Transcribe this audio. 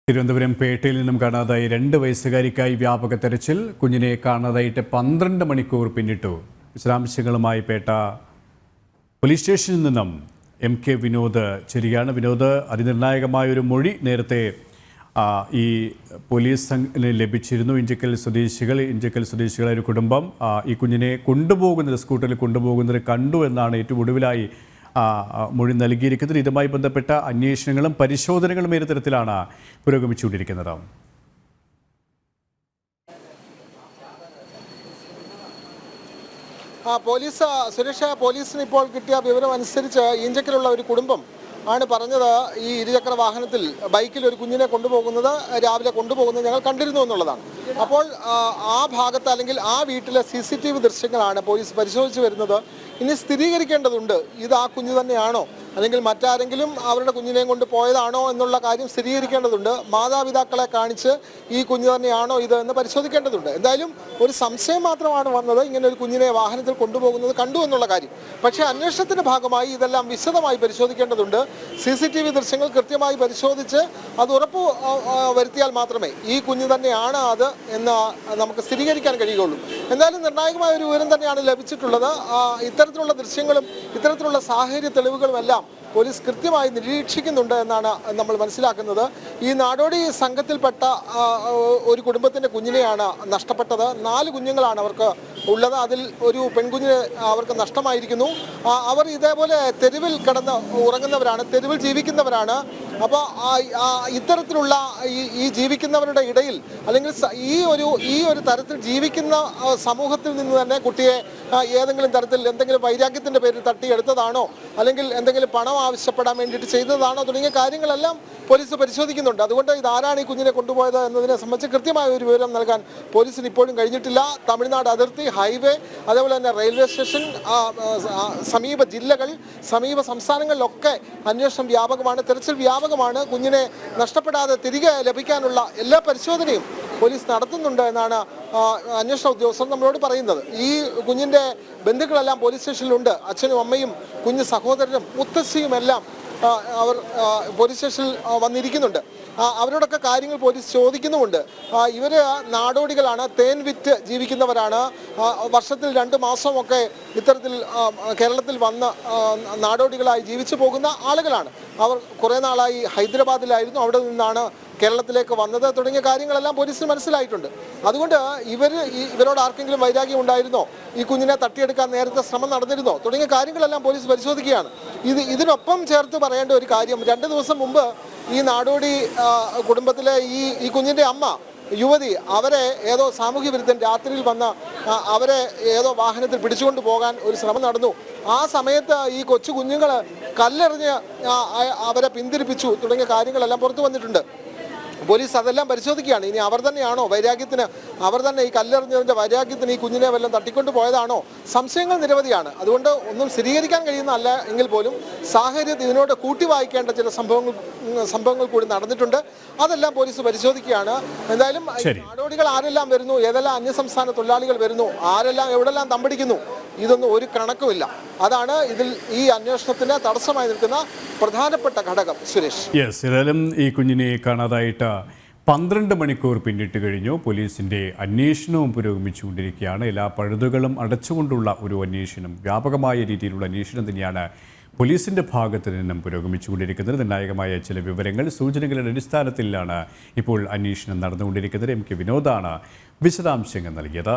തിരുവനന്തപുരം പേട്ടയിൽ നിന്നും കാണാതായി 2 വയസ്സുകാരിക്കായി വ്യാപക തെരച്ചിൽ. കുഞ്ഞിനെ കാണാതായിട്ട് 12 മണിക്കൂർ പിന്നിട്ടു. വിശദാംശങ്ങളുമായി പേട്ട പോലീസ് സ്റ്റേഷനിൽ നിന്നും MK വിനോദ് ചേരുകയാണ്. വിനോദ്, അതിനിർണായകമായ ഒരു മൊഴി നേരത്തെ ഈ പോലീസ് ലഭിച്ചിരുന്നു. ഇഞ്ചക്കൽ സ്വദേശികളായ ഒരു കുടുംബം ഈ കുഞ്ഞിനെ സ്കൂട്ടറിൽ കൊണ്ടുപോകുന്നത് കണ്ടു എന്നാണ് ഏറ്റവും ഒടുവിലായി മൊഴി നൽകിയിരിക്കുന്നത്. ഇതുമായി ബന്ധപ്പെട്ട അന്വേഷണങ്ങളും പരിശോധനകളും ഏത് തരത്തിലാണ് പുരോഗമിച്ചുകൊണ്ടിരിക്കുന്നത്? പോലീസിന് ഇപ്പോൾ കിട്ടിയ വിവരം അനുസരിച്ച് ഈഞ്ചക്കലുള്ള ഒരു കുടുംബം ആണ് പറഞ്ഞത്, ഈ ഇരുചക്ര വാഹനത്തിൽ ബൈക്കിൽ ഒരു കുഞ്ഞിനെ രാവിലെ കൊണ്ടുപോകുന്നത് ഞങ്ങൾ കണ്ടിരുന്നു എന്നുള്ളതാണ്. അപ്പോൾ ആ ഭാഗത്ത് അല്ലെങ്കിൽ ആ വീട്ടിലെ CCTV ദൃശ്യങ്ങളാണ് പോലീസ് പരിശോധിച്ച് വരുന്നത്. ഇനി സ്ഥിരീകരിക്കേണ്ടതുണ്ട്, ഇത് ആ കുഞ്ഞ് തന്നെയാണോ അല്ലെങ്കിൽ മറ്റാരെങ്കിലും അവരുടെ കുഞ്ഞിനെയും കൊണ്ട് പോയതാണോ എന്നുള്ള കാര്യം സ്ഥിരീകരിക്കേണ്ടതുണ്ട്. മാതാപിതാക്കളെ കാണിച്ച് ഈ കുഞ്ഞ് തന്നെയാണോ ഇത് എന്ന് പരിശോധിക്കേണ്ടതുണ്ട്. എന്തായാലും ഒരു സംശയം മാത്രമാണ് വന്നത്, ഇങ്ങനെ ഒരു കുഞ്ഞിനെ വാഹനത്തിൽ കൊണ്ടുപോകുന്നത് കണ്ടു എന്നുള്ള കാര്യം. പക്ഷേ അന്വേഷണത്തിൻ്റെ ഭാഗമായി ഇതെല്ലാം വിശദമായി പരിശോധിക്കേണ്ടതുണ്ട്. CCTV ദൃശ്യങ്ങൾ കൃത്യമായി പരിശോധിച്ച് അത് ഉറപ്പ് വരുത്തിയാൽ മാത്രമേ ഈ കുഞ്ഞ് തന്നെയാണ് അത് എന്ന് നമുക്ക് സ്ഥിരീകരിക്കാൻ കഴിയുകയുള്ളൂ. എന്തായാലും നിർണായകമായ ഒരു വിവരം തന്നെയാണ് ലഭിച്ചിട്ടുള്ളത്. ഇത്തരത്തിലുള്ള ദൃശ്യങ്ങളും ഇത്തരത്തിലുള്ള സാഹചര്യ തെളിവുകളും എല്ലാം പോലീസ് കൃത്യമായി നിരീക്ഷിക്കുന്നുണ്ട് എന്നാണ് നമ്മൾ മനസ്സിലാക്കുന്നത്. ഈ നാടോടി സംഘത്തിൽപ്പെട്ട ഒരു കുടുംബത്തിൻ്റെ കുഞ്ഞിനെയാണ് നഷ്ടപ്പെട്ടത്. 4 കുഞ്ഞുങ്ങളാണ് അവർക്ക് ഉള്ളത്. അതിൽ ഒരു പെൺകുഞ്ഞിനെ അവർക്ക് നഷ്ടമായിരിക്കുന്നു. അവർ ഇതേപോലെ തെരുവിൽ കിടന്ന് ഉറങ്ങുന്നവരാണ്, തെരുവിൽ ജീവിക്കുന്നവരാണ്. അപ്പോൾ ഇത്തരത്തിലുള്ള ഈ ജീവിക്കുന്നവരുടെ ഇടയിൽ അല്ലെങ്കിൽ ഈ ഒരു തരത്തിൽ ജീവിക്കുന്ന സമൂഹത്തിൽ നിന്ന് തന്നെ കുട്ടിയെ ഏതെങ്കിലും തരത്തിൽ എന്തെങ്കിലും വൈരാഗ്യത്തിൻ്റെ പേരിൽ തട്ടിയെടുത്തതാണോ അല്ലെങ്കിൽ എന്തെങ്കിലും പണം ആവശ്യപ്പെടാൻ വേണ്ടിയിട്ട് ചെയ്തതാണോ തുടങ്ങിയ കാര്യങ്ങളെല്ലാം പോലീസ് പരിശോധിക്കുന്നുണ്ട്. അതുകൊണ്ട് ഇതാരാണ് ഈ കുഞ്ഞിനെ കൊണ്ടുപോയത് എന്നതിനെ സംബന്ധിച്ച് കൃത്യമായ ഒരു വിവരം നൽകാൻ പോലീസിന് ഇപ്പോഴും കഴിഞ്ഞിട്ടില്ല. തമിഴ്നാട് അതിർത്തി, ഹൈവേ, അതേപോലെ തന്നെ റെയിൽവേ സ്റ്റേഷൻ, സമീപ ജില്ലകൾ, സമീപ സംസ്ഥാനങ്ങളിലൊക്കെ അന്വേഷണം വ്യാപകമാണ്, തെരച്ചിൽ വ്യാപകമാണ്. കുഞ്ഞിനെ നഷ്ടപ്പെടാതെ തിരികെ ലഭിക്കാനുള്ള എല്ലാ പരിശോധനയും പോലീസ് നടത്തുന്നുണ്ട് എന്നാണ് അന്വേഷണ ഉദ്യോഗസ്ഥർ നമ്മളോട് പറയുന്നത്. ഈ കുഞ്ഞിൻ്റെ ബന്ധുക്കളെല്ലാം പോലീസ് സ്റ്റേഷനിലുണ്ട്. അച്ഛനും അമ്മയും കുഞ്ഞു സഹോദരനും മുത്തശ്ശിയും എല്ലാം അവർ പോലീസ് സ്റ്റേഷനിൽ വന്നിരിക്കുന്നുണ്ട്. അവരോടൊക്കെ കാര്യങ്ങൾ പോലീസ് ചോദിക്കുന്നുമുണ്ട്. ഇവർ നാടോടികളാണ്, തേൻ വിറ്റ് ജീവിക്കുന്നവരാണ്. വർഷത്തിൽ 2 മാസമൊക്കെ ഇത്തരത്തിൽ കേരളത്തിൽ വന്ന് നാടോടികളായി ജീവിച്ചു പോകുന്ന ആളുകളാണ്. അവർ കുറേ നാളായി ഹൈദരാബാദിലായിരുന്നു, അവിടെ നിന്നാണ് കേരളത്തിലേക്ക് വന്നത് തുടങ്ങിയ കാര്യങ്ങളെല്ലാം പോലീസിന് മനസ്സിലായിട്ടുണ്ട്. അതുകൊണ്ട് ഇവരോട് ആർക്കെങ്കിലും വൈരാഗ്യം ഉണ്ടായിരുന്നോ, ഈ കുഞ്ഞിനെ തട്ടിയെടുക്കാൻ നേരത്തെ ശ്രമം നടന്നിരുന്നോ തുടങ്ങിയ കാര്യങ്ങളെല്ലാം പോലീസ് പരിശോധിക്കുകയാണ്. ഇതിനൊപ്പം ചേർത്ത് പറയേണ്ട ഒരു കാര്യം, 2 ദിവസം മുമ്പ് ഈ നാടോടി കുടുംബത്തിലെ ഈ കുഞ്ഞിൻ്റെ അമ്മ യുവതി, അവരെ ഏതോ സാമൂഹ്യ വിരുദ്ധൻ രാത്രിയിൽ വന്ന് അവരെ ഏതോ വാഹനത്തിൽ പിടിച്ചുകൊണ്ട് പോകാൻ ഒരു ശ്രമം നടന്നു. ആ സമയത്ത് ഈ കൊച്ചു കുഞ്ഞുങ്ങൾ കല്ലെറിഞ്ഞ് അവരെ പിന്തിരിപ്പിച്ചു തുടങ്ങിയ കാര്യങ്ങളെല്ലാം പുറത്തു വന്നിട്ടുണ്ട്. പോലീസ് അതെല്ലാം പരിശോധിക്കുകയാണ്. ഇനി അവർ തന്നെയാണോ അവർ തന്നെ ഈ കല്ലെറിഞ്ഞതിൻ്റെ വൈരാഗ്യത്തിന് ഈ കുഞ്ഞിനെ വല്ലതും തട്ടിക്കൊണ്ട് പോയതാണോ? സംശയങ്ങൾ നിരവധിയാണ്. അതുകൊണ്ട് ഒന്നും സ്ഥിരീകരിക്കാൻ കഴിയുന്നതല്ല എങ്കിൽ പോലും സാഹചര്യത്തിൽ ഇതിനോട് കൂട്ടി വായിക്കേണ്ട ചില സംഭവങ്ങൾ കൂടി നടന്നിട്ടുണ്ട്. അതെല്ലാം പോലീസ് പരിശോധിക്കുകയാണ്. എന്തായാലും നാടോടികൾ ആരെല്ലാം വരുന്നു, ഏതെല്ലാം അന്യസംസ്ഥാന തൊഴിലാളികൾ വരുന്നു, ആരെല്ലാം എവിടെല്ലാം തമ്പടിക്കുന്നു, ഇതൊന്നും ഒരു കണക്കുമില്ല. അതാണ് ഈ അന്വേഷണത്തിന് തടസ്സമായി നിൽക്കുന്ന പ്രധാനപ്പെട്ട ഘടകം. സുരേഷ്, ഏതായാലും ഈ കുഞ്ഞിനെ കാണാതായിട്ട് 12 മണിക്കൂർ പിന്നിട്ട് കഴിഞ്ഞു. പോലീസിൻ്റെ അന്വേഷണവും പുരോഗമിച്ചുകൊണ്ടിരിക്കുകയാണ്. എല്ലാ പഴുതുകളും അടച്ചുകൊണ്ടുള്ള ഒരു അന്വേഷണം, വ്യാപകമായ രീതിയിലുള്ള അന്വേഷണം തന്നെയാണ് പോലീസിൻ്റെ ഭാഗത്ത് നിന്നും പുരോഗമിച്ചുകൊണ്ടിരിക്കുന്നത്. നിർണായകമായ ചില വിവരങ്ങൾ, സൂചനകളുടെ അടിസ്ഥാനത്തിലാണ് ഇപ്പോൾ അന്വേഷണം നടന്നുകൊണ്ടിരിക്കുന്നത്. MK വിനോദാണ് വിശദാംശങ്ങൾ നൽകിയത്.